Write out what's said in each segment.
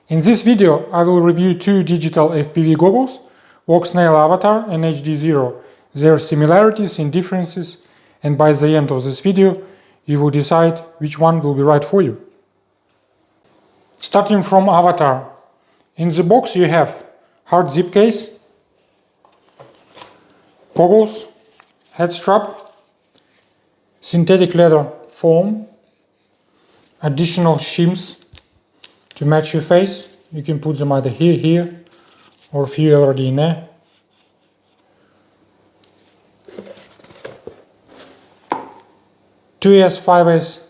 In this video, I will review two digital FPV goggles, Walksnail Avatar and HDZero, their similarities and differences, and by the end of this video, you will decide which one will be right for you. Starting from Avatar. In the box you have hard zip case, goggles, head strap, synthetic leather foam, additional shims to match your face. You can put them either here, or a few already in there. Two 5S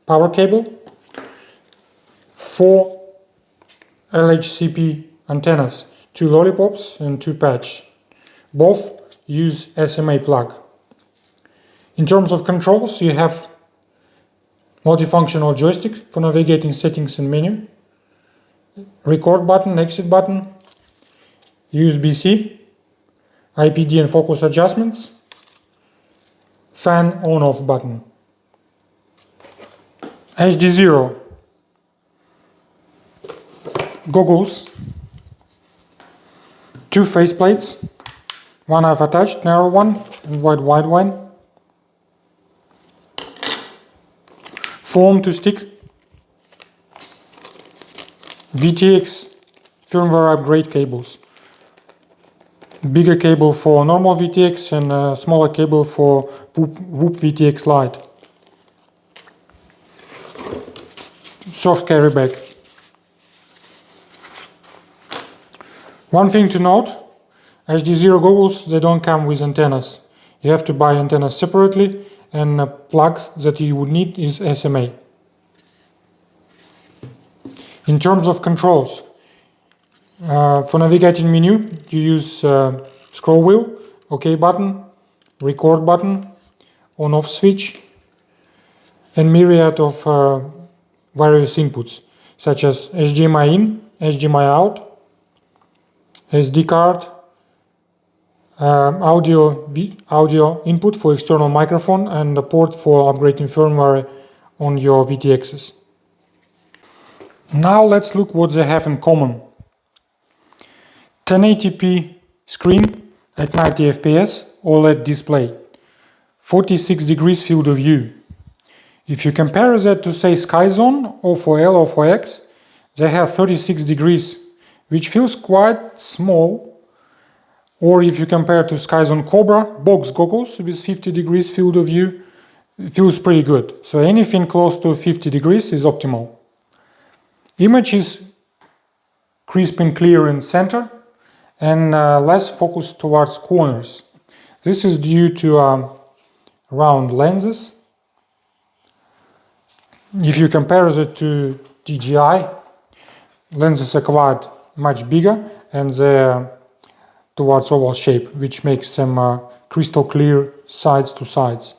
power cable, 4 LHCP antennas, 2 lollipops and 2 patch. Both use SMA plug. In terms of controls, you have multifunctional joystick for navigating settings and menu, record button, exit button, USB-C, IPD and focus adjustments, fan on-off button. HDZero goggles, 2 faceplates, one I've attached, narrow one and wide one, foam to stick, VTX firmware upgrade cables, bigger cable for normal VTX and a smaller cable for Whoop VTX Lite. Soft carry bag. One thing to note, HDZero goggles, they don't come with antennas. You have to buy antennas separately, and a plug that you would need is SMA. In terms of controls, for navigating menu, you use scroll wheel, OK button, record button, on-off switch, and myriad of various inputs, such as HDMI in, HDMI out, SD card, audio input for external microphone, and a port for upgrading firmware on your VTXs. Now let's look what they have in common. 1080p screen at 90 FPS, OLED display, 46 degrees field of view. If you compare that to, say, SkyZone, O4L, O4X, they have 36 degrees, which feels quite small. Or if you compare to SkyZone Cobra box goggles with 50 degrees field of view, it feels pretty good. So anything close to 50 degrees is optimal. Image is crisp and clear in center and less focused towards corners. This is due to round lenses. If you compare it to DJI, lenses are quite much bigger and they're towards oval shape, which makes them crystal clear sides to sides.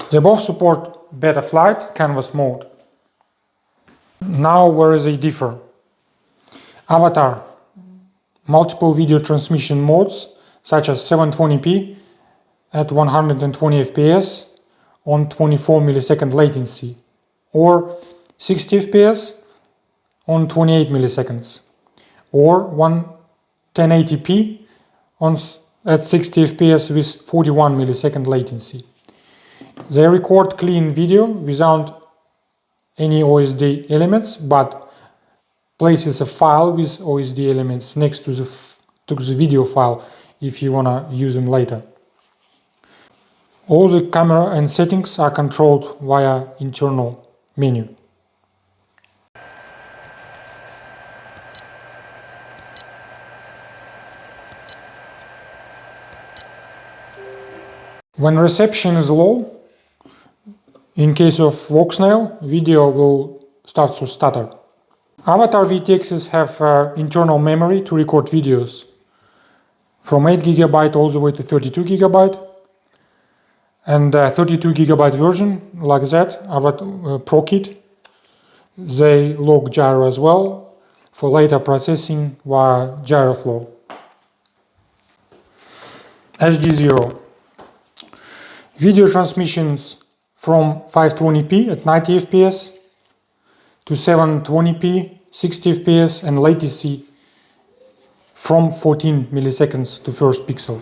They both support beta flight canvas mode. Now where they differ. Avatar, multiple video transmission modes such as 720p at 120 fps on 24 millisecond latency, or 60 fps on 28 milliseconds, or 1080p at 60 fps with 41 millisecond latency. They record clean video without any OSD elements, but places a file with OSD elements next to the video file if you want to use them later. All the camera and settings are controlled via internal menu. When reception is low, in case of Walksnail, video will start to stutter. Avatar VTXs have internal memory to record videos, from 8 GB all the way to 32 GB, and 32 GB version, like that, Avatar Pro Kit. They log gyro as well, for later processing via gyroflow. HDZero. Video transmissions from 520p at 90 fps to 720p 60 fps and latency from 14 milliseconds to first pixel.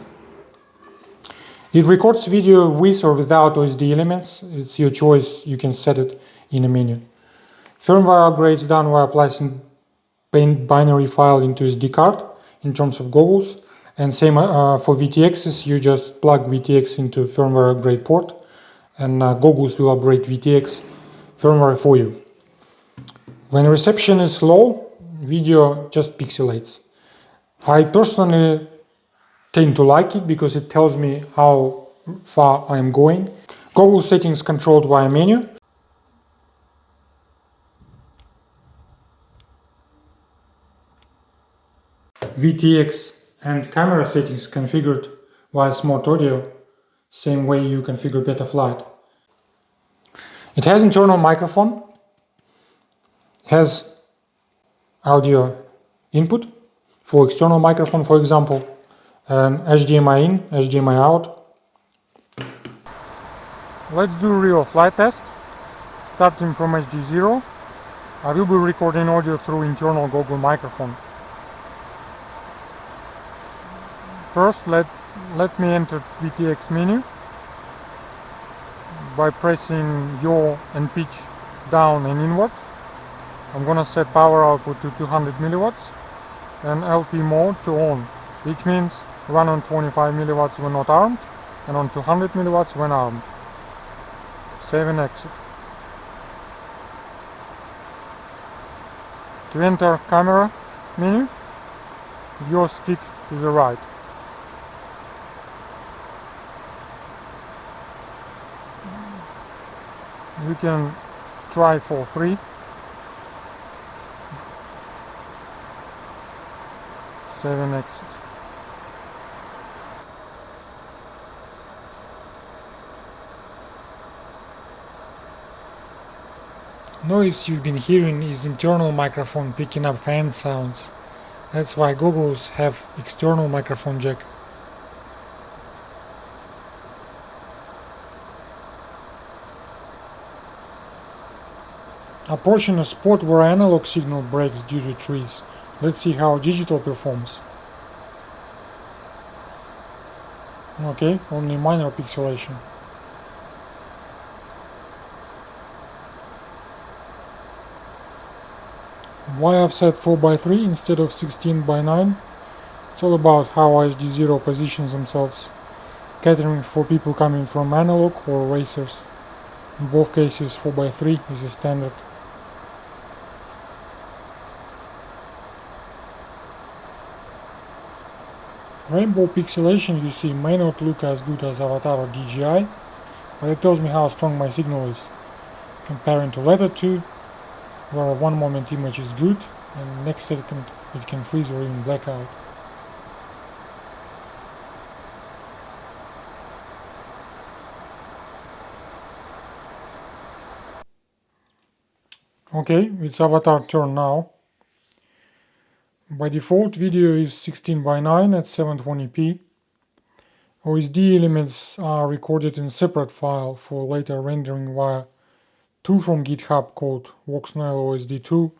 It records video with or without OSD elements. It's your choice, you can set it in a menu. Firmware upgrades done via placing binary file into SD card in terms of goggles, and same for VTXs, you just plug VTX into firmware upgrade port and goggles will upgrade VTX firmware for you. When reception is low, video just pixelates. I personally tend to like it because it tells me how far I am going. Goggle settings controlled via menu. VTX and camera settings configured via Smart Audio, same way you configure Betaflight. It has internal microphone, has audio input for external microphone, for example, and HDMI in, HDMI out. Let's do a real flight test. Starting from HDZero, I will be recording audio through internal Google microphone. First, let me enter VTX menu by pressing yaw and pitch down and inward. I'm gonna set power output to 200 milliwatts and LP mode to on, which means run on 25 milliwatts when not armed and on 200 milliwatts when armed. Save and exit. To enter camera menu, yaw stick to the right. We can try for 3. Save and exit. Noise you've been hearing is internal microphone picking up fan sounds. That's why goggles have external microphone jack. Approaching a spot where analog signal breaks due to trees. Let's see how digital performs. Okay, only minor pixelation. Why I've set 4:3 instead of 16:9? It's all about how HDZero positions themselves, catering for people coming from analog or racers. In both cases 4:3 is a standard. Rainbow pixelation you see may not look as good as Avatar or DJI, but it tells me how strong my signal is, comparing to latter two, where one moment image is good and next second it can freeze or even black out. Okay, it's Avatar turn now. By default, video is 16:9 at 720p. OSD elements are recorded in separate file for later rendering via tool from GitHub called Walksnail OSD tool.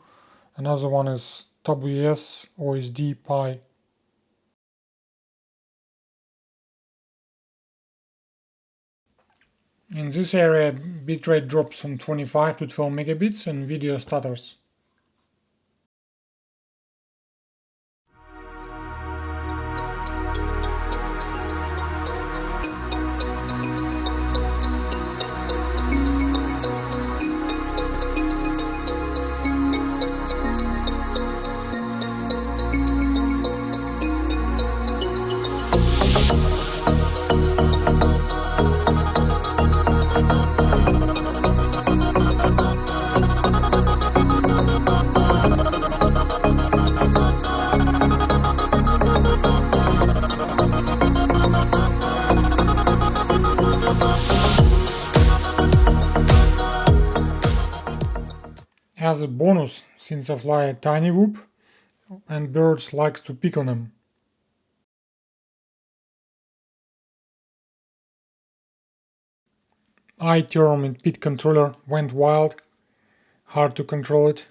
Another one is WS OSD Pi. In this area, bitrate drops from 25 to 12 megabits and video stutters. As a bonus, since I fly a tiny whoop and birds like to pick on them. iTerm and PIT controller went wild, hard to control it.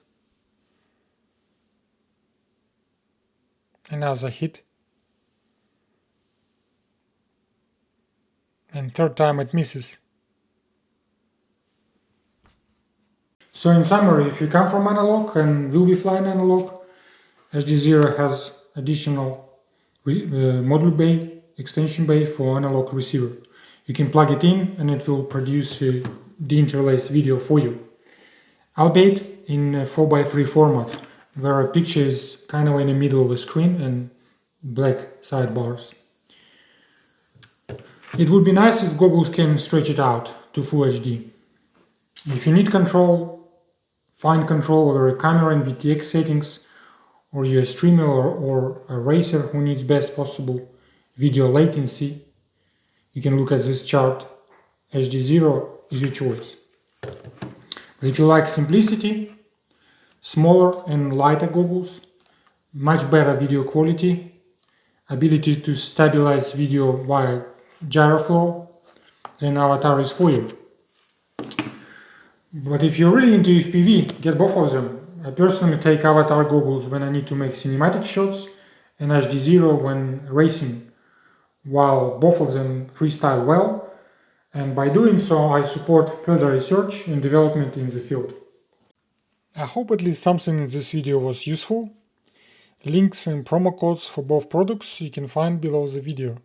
Another hit. And third time it misses. So in summary, if you come from analog and will be flying analog, HDZero has additional module bay, extension bay for analog receiver. You can plug it in and it will produce the interlaced video for you. Albeit in a 4x3 format, where a picture is kind of in the middle of the screen and black sidebars. It would be nice if goggles can stretch it out to Full HD. If you need control, fine control over a camera in VTX settings, or you're a streamer or a racer who needs best possible video latency, you can look at this chart. HDZero is your choice. But if you like simplicity, smaller and lighter goggles, much better video quality, ability to stabilize video via gyroflow, then Avatar is for you. But if you're really into FPV, get both of them. I personally take Avatar goggles when I need to make cinematic shots and HDZero when racing, while both of them freestyle well, and by doing so I support further research and development in the field. I hope at least something in this video was useful. Links and promo codes for both products you can find below the video.